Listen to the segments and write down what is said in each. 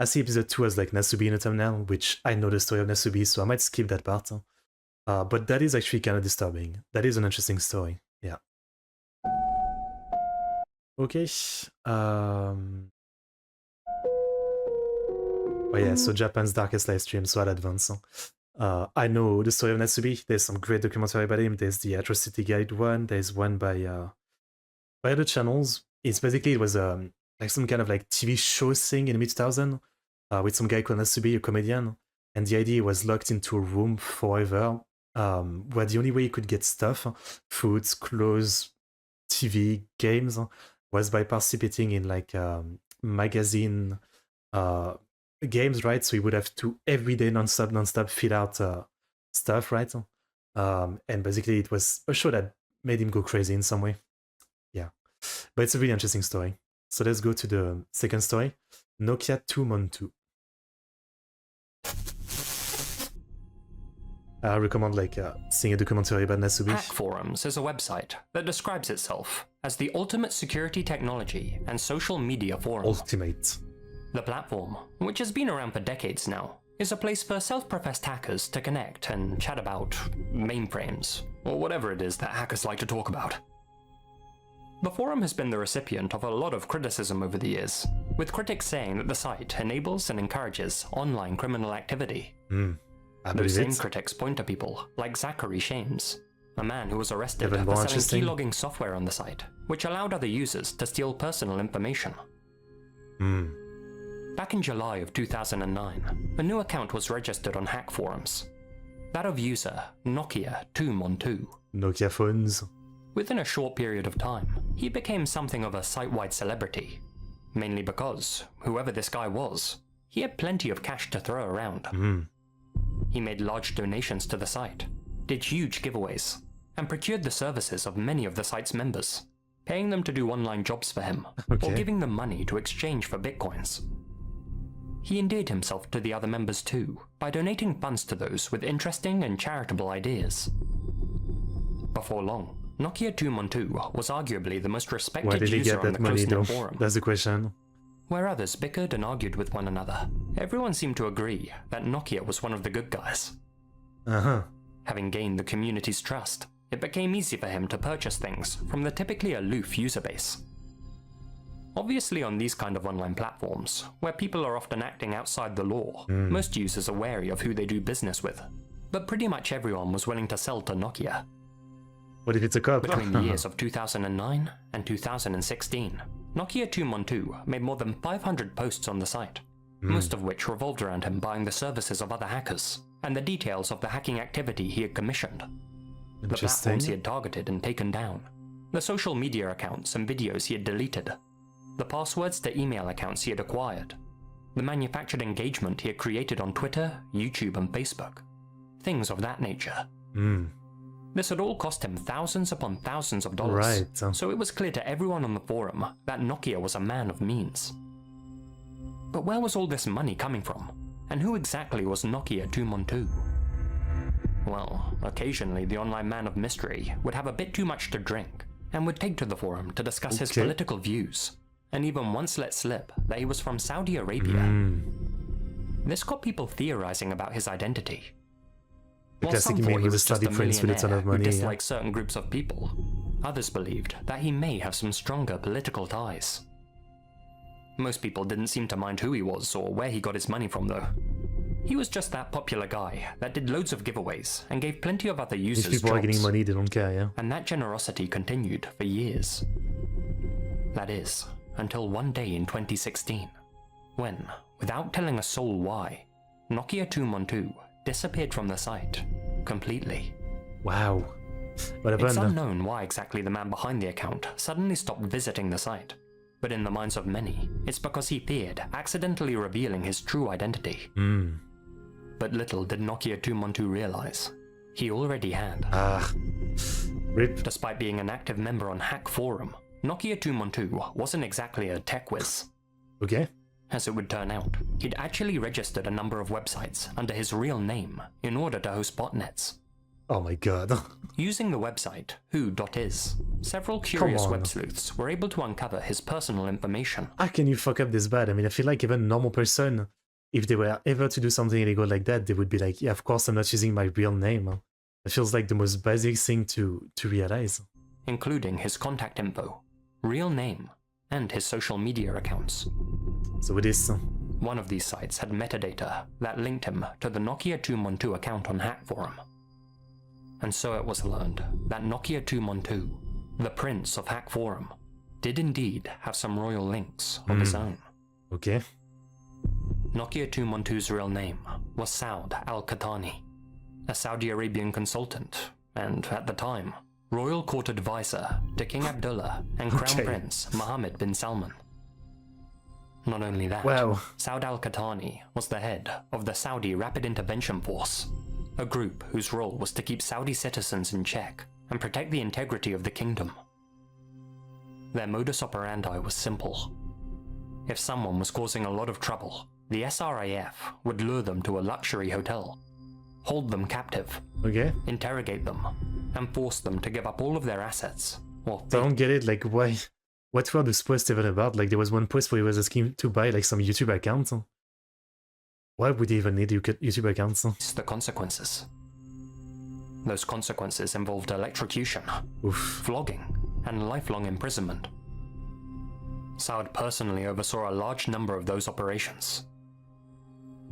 I see episode 2 as like Nasubi in a thumbnail, which I know the story of Nasubi, so I might skip that part. But that is actually kind of disturbing. That is an interesting story. Yeah. Okay. Oh yeah, so Japan's Darkest Live Stream, so I'll advance. I know the story of Natsubi. There's some great documentary about him. There's the Atrocity Guide one. There's one by other channels. It's basically, it was like some kind of like TV show thing in the mid-2000s with some guy called Natsubi, a comedian. And the idea was locked into a room forever, where the only way you could get stuff, foods, clothes, TV, games, was by participating in like magazine games, right? So you would have to every day non-stop fill out stuff, right? And basically it was a show that made him go crazy in some way. Yeah, but it's a really interesting story. So let's go to the second story, Nokia 2 I recommend like seeing a documentary about Nasubi. Hack Forums is a website that describes itself as the ultimate security technology and social media forum. Ultimate. The platform, which has been around for decades now, is a place for self-professed hackers to connect and chat about mainframes, or whatever it is that hackers like to talk about. The forum has been the recipient of a lot of criticism over the years, with critics saying that the site enables and encourages online criminal activity. Those same critics point to people like Zachary Shames, a man who was arrested for selling keylogging software on the site, which allowed other users to steal personal information. Back in July of 2009, a new account was registered on Hack Forums, that of user Nokia 2 Nokia phones. Within a short period of time, he became something of a site-wide celebrity, mainly because, whoever this guy was, he had plenty of cash to throw around. He made large donations to the site, did huge giveaways, and procured the services of many of the site's members, paying them to do online jobs for him, or giving them money to exchange for bitcoins. He endeared himself to the other members too, by donating funds to those with interesting and charitable ideas. Before long, Nokia 2 was arguably the most respected user on the close-knit forum. That's the question. Where others bickered and argued with one another, everyone seemed to agree that Nokia was one of the good guys. Having gained the community's trust, it became easy for him to purchase things from the typically aloof user base. Obviously on these kind of online platforms, where people are often acting outside the law, most users are wary of who they do business with. But pretty much everyone was willing to sell to Nokia. What if it's a cop? Between the years of 2009 and 2016, Nokia 2 made more than 500 posts on the site, most of which revolved around him buying the services of other hackers, and the details of the hacking activity he had commissioned. The platforms he had targeted and taken down, the social media accounts and videos he had deleted, the passwords to email accounts he had acquired, the manufactured engagement he had created on Twitter, YouTube and Facebook, things of that nature. This had all cost him thousands upon thousands of dollars, so it was clear to everyone on the forum that Nokia was a man of means. But where was all this money coming from, and who exactly was Nokia 2 Well, occasionally the online man of mystery would have a bit too much to drink, and would take to the forum to discuss his political views, and even once let slip that he was from Saudi Arabia. This got people theorizing about his identity. While some thought he was just a millionaire who disliked certain groups of people, others believed that he may have some stronger political ties. Most people didn't seem to mind who he was or where he got his money from though. He was just that popular guy that did loads of giveaways and gave plenty of other users jobs. If people are getting money, they don't care, yeah. And that generosity continued for years. That is, until one day in 2016, when, without telling a soul why, Nokia 2 disappeared from the site, completely. Wow. It's unknown why exactly the man behind the account suddenly stopped visiting the site, but in the minds of many, it's because he feared accidentally revealing his true identity. But little did Nokia 2 realize, he already had. RIP. Despite being an active member on Hack Forum, Nokia 2 wasn't exactly a tech whiz. As it would turn out, he'd actually registered a number of websites under his real name in order to host botnets. Oh my god. Using the website who.is, several curious on. web sleuths were able to uncover his personal information. How can you fuck up this bad? I mean, I feel like even a normal person, if they were ever to do something illegal like that, they would be like, yeah, of course I'm not using my real name. It feels like the most basic thing to realize. Including his contact info, real name, and his social media accounts. So it is. One of these sites had metadata that linked him to the Nokia 212 account on Hack Forum. And so it was learned that Nokia 212, the prince of Hack Forum, did indeed have some royal links of his own. Okay. Nokia 212's real name was Saud Al-Qahtani, a Saudi Arabian consultant, and at the time, royal court advisor to King Abdullah and Crown Prince Mohammed bin Salman. Not only that, Saud Al-Qahtani was the head of the Saudi Rapid Intervention Force, a group whose role was to keep Saudi citizens in check and protect the integrity of the kingdom. Their modus operandi was simple. If someone was causing a lot of trouble, the SRAF would lure them to a luxury hotel, hold them captive, interrogate them, and force them to give up all of their assets. I don't get it, like why? What were those posts even about? Like there was one post where he was asking to buy like some YouTube accounts. Why would he even need YouTube accounts? The consequences. Those consequences involved electrocution, flogging, and lifelong imprisonment. Saud personally oversaw a large number of those operations.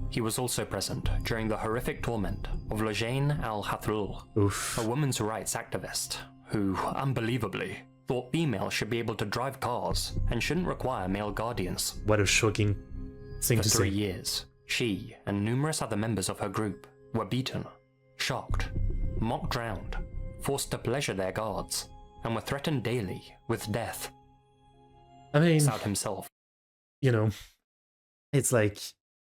He was also present during the horrific torment of Lojane Al-Hathrul, a women's rights activist who, unbelievably, thought females should be able to drive cars and shouldn't require male guardians. What a shocking thing to say. For 3 years, she and numerous other members of her group were beaten, shocked, mocked drowned, forced to pleasure their guards, and were threatened daily with death. I mean, Saud himself. You know, it's like,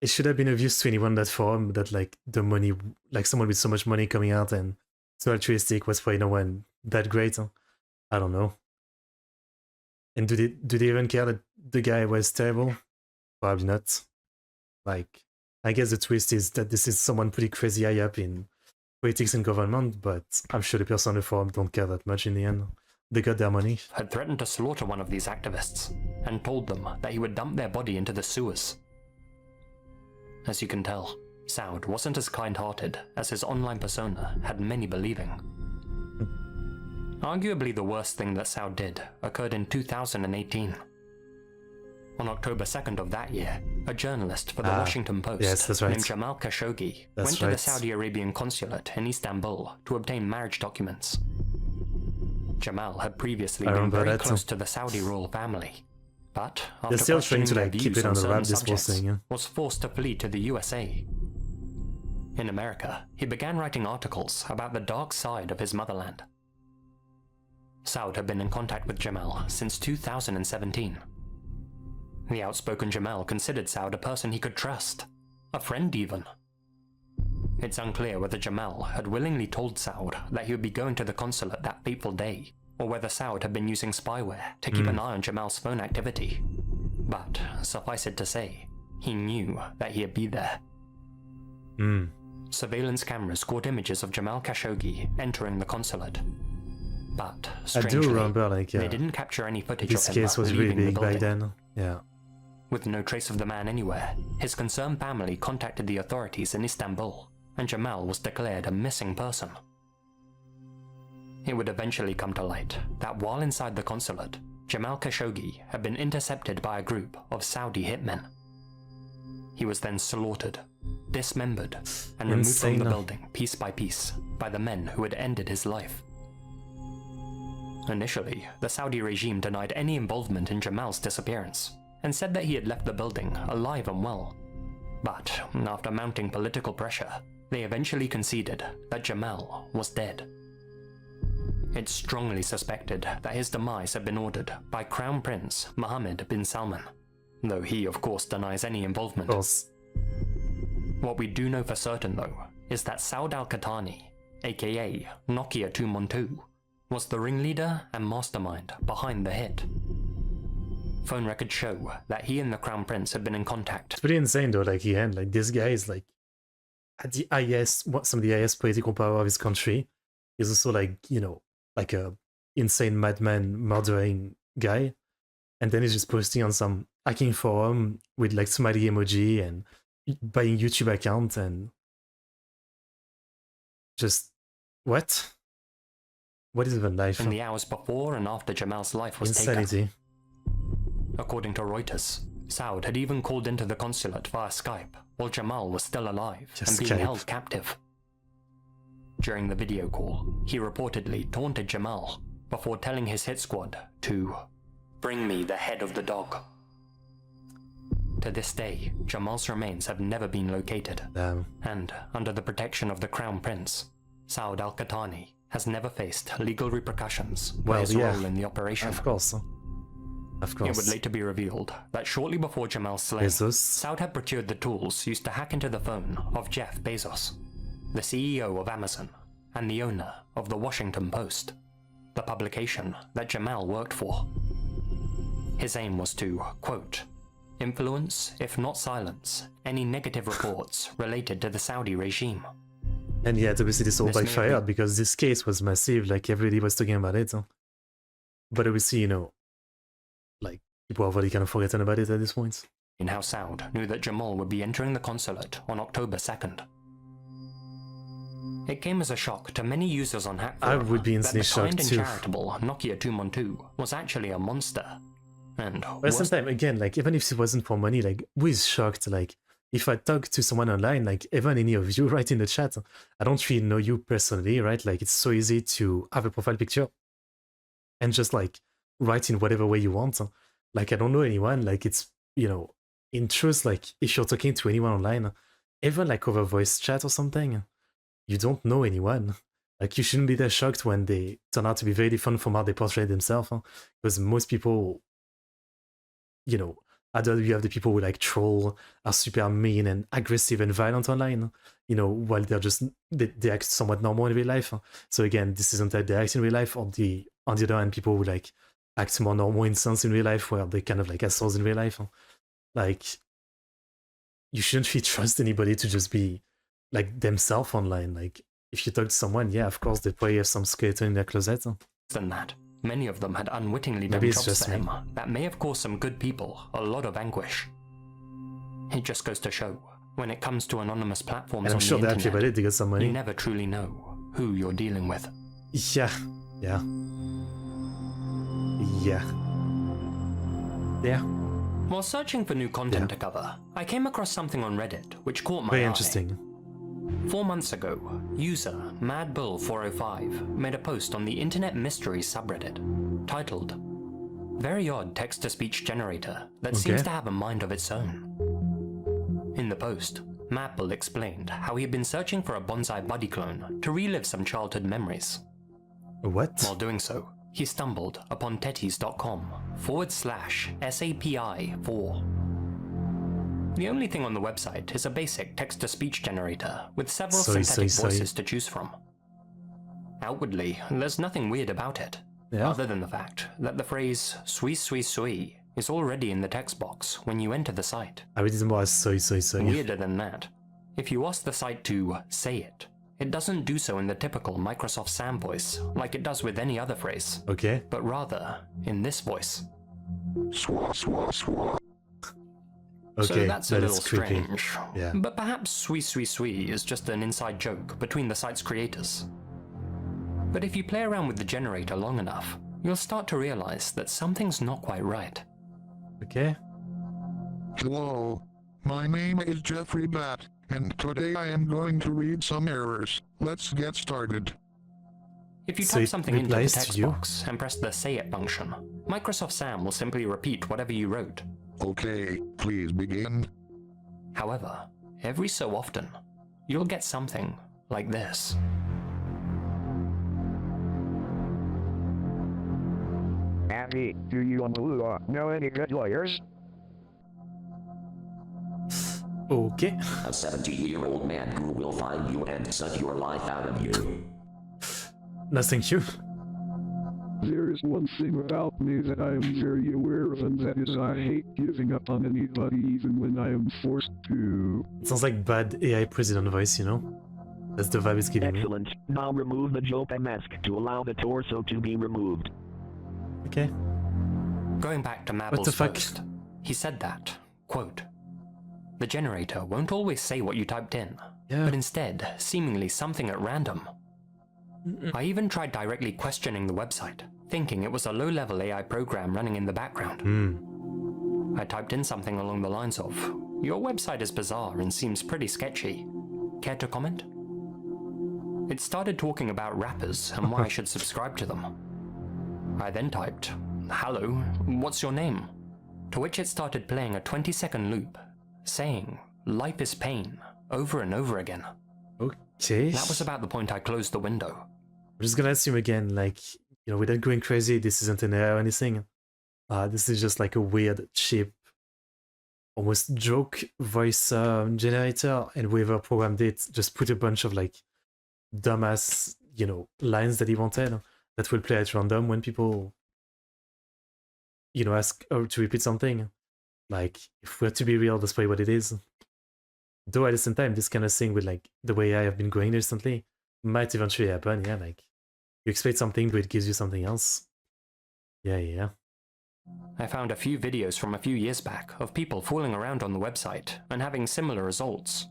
it should have been obvious to anyone that forum that like the money, like someone with so much money coming out and so altruistic was for no one that great. I don't know. And do they even care that the guy was terrible? Probably not. Like, I guess the twist is that this is someone pretty crazy high up in politics and government, but I'm sure the person on the forum don't care that much in the end. They got their money. Had threatened to slaughter one of these activists and told them that he would dump their body into the sewers. As you can tell, Saud wasn't as kind-hearted as his online persona had many believing. Arguably the worst thing that Saud did occurred in 2018. On October 2nd of that year, a journalist for the Washington Post named Jamal Khashoggi went to the Saudi Arabian consulate in Istanbul to obtain marriage documents. Jamal had previously been very close to the Saudi royal family, but after questioning their views on certain subjects, was forced to flee to the USA. In America, he began writing articles about the dark side of his motherland. Saud had been in contact with Jamal since 2017. The outspoken Jamal considered Saud a person he could trust, a friend even. It's unclear whether Jamal had willingly told Saud that he would be going to the consulate that fateful day, or whether Saud had been using spyware to keep an eye on Jamal's phone activity. But suffice it to say, he knew that he'd be there. Surveillance cameras caught images of Jamal Khashoggi entering the consulate. But strangely, I do remember, like, they didn't capture any footage this of him case was really leaving big the back building. then. Yeah. With no trace of the man anywhere, his concerned family contacted the authorities in Istanbul, and Jamal was declared a missing person. It would eventually come to light that while inside the consulate, Jamal Khashoggi had been intercepted by a group of Saudi hitmen. He was then slaughtered, dismembered, and removed from the building piece by piece by the men who had ended his life. Initially, the Saudi regime denied any involvement in Jamal's disappearance, and said that he had left the building alive and well. But after mounting political pressure, they eventually conceded that Jamal was dead. It's strongly suspected that his demise had been ordered by Crown Prince Mohammed bin Salman, though he of course denies any involvement. What we do know for certain though, is that Saud Al-Qahtani, aka Nokia 212, was the ringleader and mastermind behind the hit. Phone records show that he and the Crown Prince had been in contact. It's pretty insane though, like this guy is like, at the highest, some of the highest political power of his country. He's also like, you know, like a insane madman murdering guy. And then he's just posting on some hacking forum with like smiley emoji and buying YouTube account and just what? What is even life? In the hours before and after Jamal's life was Insanity. taken. According to Reuters, Saud had even called into the consulate via Skype while Jamal was still alive and being held captive. During the video call, he reportedly taunted Jamal before telling his hit squad to bring me the head of the dog. To this day, Jamal's remains have never been located. And under the protection of the Crown Prince, Saud al-Qahtani has never faced legal repercussions for his role in the operation. Of course. Of course. It would later be revealed that shortly before Jamal's slaying, Saud had procured the tools used to hack into the phone of Jeff Bezos, the CEO of Amazon and the owner of the Washington Post, the publication that Jamal worked for. His aim was to, quote, influence, if not silence, any negative reports related to the Saudi regime. And yet, obviously, this all backfired because this case was massive, like everybody was talking about it. But obviously, you know, like, people have already kind of forgotten about it at this point. In how Saud knew that Jamal would be entering the consulate on October 2nd. It came as a shock to many users on Hackforum I would be instantly shocked that the too. kind and charitable Nokia 212 was actually a monster. And but at the same time, again, like, even if it wasn't for money, like, who is shocked? Like, if I talk to someone online, like, even any of you right in the chat, I don't really know you personally, right? Like, it's so easy to have a profile picture and just, like, write in whatever way you want. Like, I don't know anyone. Like, it's, you know, in truth, like, if you're talking to anyone online, even, like, over voice chat or something, you don't know anyone. Like, you shouldn't be that shocked when they turn out to be very different from how they portray themselves, because most people, you know, either you have the people who like troll, are super mean and aggressive and violent online, you know, while they're just, they act somewhat normal in real life. So again, this isn't like they act in real life, or on the other hand, people who like act more normal in sense in real life, where they kind of like assholes in real life. Like, you shouldn't really trust anybody to just be like themselves online. Like, if you talk to someone, yeah, of course, they probably have some skeleton in their closet. Than that, many of them had unwittingly done jobs for him that may have caused some good people a lot of anguish. It just goes to show, when it comes to anonymous platforms and I'm on sure the they're happy about it, they get some money. You never truly know who you're dealing with. Yeah. Yeah. While searching for new content to cover, I came across something on Reddit which caught my eye. Very interesting. 4 months ago, user MadBull405 made a post on the Internet Mysteries subreddit titled "Very Odd Text-to-Speech Generator That Seems to Have a Mind of Its Own." In the post, MadBull explained how he had been searching for a bonsai buddy clone to relive some childhood memories. What? While doing so, he stumbled upon tetis.com/SAPI4. The only thing on the website is a basic text-to-speech generator with several synthetic voices to choose from. Outwardly, there's nothing weird about it, other than the fact that the phrase "sui sui sui" is already in the text box when you enter the site. I read it more as soy soy soy. Weirder than that, if you ask the site to say it, it doesn't do so in the typical Microsoft Sam voice like it does with any other phrase, but rather in this voice. Swa swa swa. So that's a little strange, but perhaps "sui sui sui" is just an inside joke between the site's creators. But if you play around with the generator long enough, you'll start to realize that something's not quite right. Hello, my name is Jeffrey Bat, and today I am going to read some errors. Let's get started. If you type something into the text box and press the "say it" function, Microsoft Sam will simply repeat whatever you wrote. Okay, please begin. However, every so often, you'll get something like this. Andy, do you know any good lawyers? Okay. A 17-year-old man who will find you and suck your life out of you. No, thank you. There is one thing about me that I am very aware of, and that is I hate giving up on anybody even when I am forced to. It sounds like bad AI president voice, you know? That's the vibe it's giving me. Excellent. Now remove the Jopa mask to allow the torso to be removed. Okay. Going back to What the Mabel's fuck? post, he said that, quote, "The generator won't always say what you typed in, Yeah. but instead, seemingly something at random. I even tried directly questioning the website, thinking it was a low-level AI program running in the background. I typed in something along the lines of, 'Your website is bizarre and seems pretty sketchy. Care to comment?' It started talking about rappers and why I should subscribe to them. I then typed, 'Hello, what's your name?' To which it started playing a 20-second loop, saying, 'Life is pain,' over and over again. Okay. That was about the point I closed the window. I'm just gonna assume again, like, you know, without going crazy, this isn't an AI or anything. This is just like a weird, cheap, almost joke voice generator, and whoever programmed it just put a bunch of like dumbass, you know, lines that he wanted that will play at random when people, you know, ask to repeat something. Like, if we're to be real, that's probably what it is. Though at the same time, this kind of thing with like the way I have been going recently might eventually happen. Yeah, like you expect something, but it gives you something else. Yeah. I found a few videos from a few years back of people fooling around on the website and having similar results.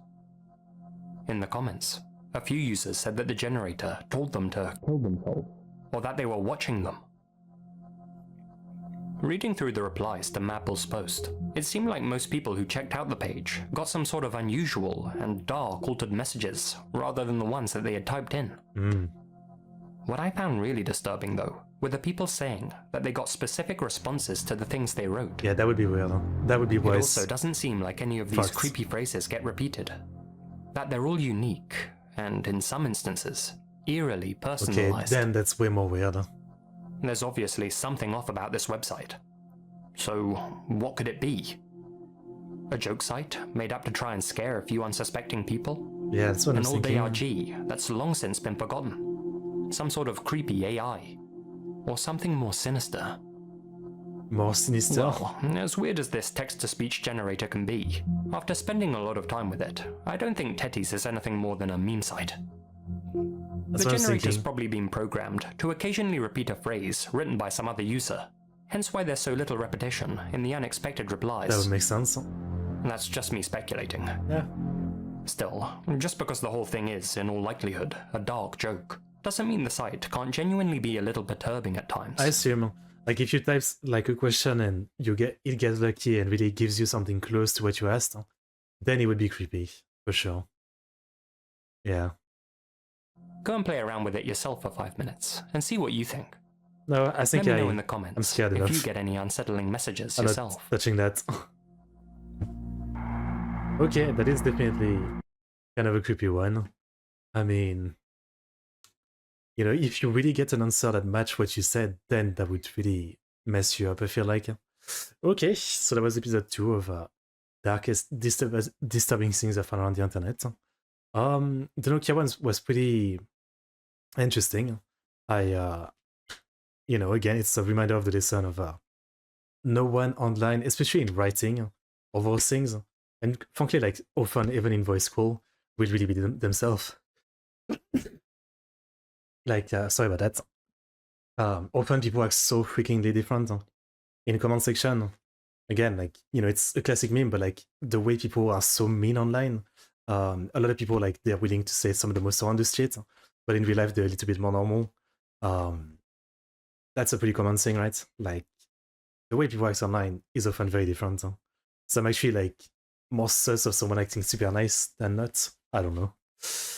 In the comments, a few users said that the generator told them to kill themselves, or that they were watching them. Reading through the replies to Mabel's post, it seemed like most people who checked out the page got some sort of unusual and dark altered messages rather than the ones that they had typed in. What I found really disturbing though were the people saying that they got specific responses to the things they wrote. Yeah, that would be weird. Huh? That would be It wise. also doesn't seem like any of these Facts. creepy phrases get repeated. That they're all unique, and in some instances, eerily Okay, personalized. then that's way more weird. Huh? There's obviously something off about this website. So, what could it be? A joke site made up to try and scare a few unsuspecting people? Yeah, that's what I'm An old thinking. ARG that's long since been forgotten? Some sort of creepy AI? Or something more sinister? More sinister. Well, as weird as this text-to-speech generator can be, after spending a lot of time with it, I don't think Tetties is anything more than a meme site. That's The what I was generator's thinking. probably been programmed to occasionally repeat a phrase written by some other user, hence why there's so little repetition in the unexpected replies. That would make sense. That's just me speculating. Yeah. Still, just because the whole thing is, in all likelihood, a dark joke, doesn't mean the site can't genuinely be a little perturbing at times. I assume, like, if you type like a question and it gets lucky and really gives you something close to what you asked, then it would be creepy, for sure. Yeah. Go and play around with it yourself for 5 minutes, and see what you think. No, I think Let me know in the comments I'm scared if enough. you get any unsettling messages I'm yourself. not touching that. Okay, that is definitely kind of a creepy one. I mean, you know, if you really get an answer that match what you said, then that would really mess you up, I feel like. Okay, so that was episode 2 of Darkest Disturbing Things I Found on the Internet. The Nokia one was pretty interesting. You know, again, it's a reminder of the lesson of no one online, especially in writing, of those things, and frankly, like, often, even in voice call, will really be themselves. Like, sorry about that. Often people are so freakingly different in the comment section. Again, like, you know, it's a classic meme, but like the way people are so mean online, a lot of people, like, they're willing to say some of the most horrendous shit, but in real life they're a little bit more normal. That's a pretty common thing, right? Like, the way people act online is often very different. So I'm actually like more sus of someone acting super nice than not. I don't know.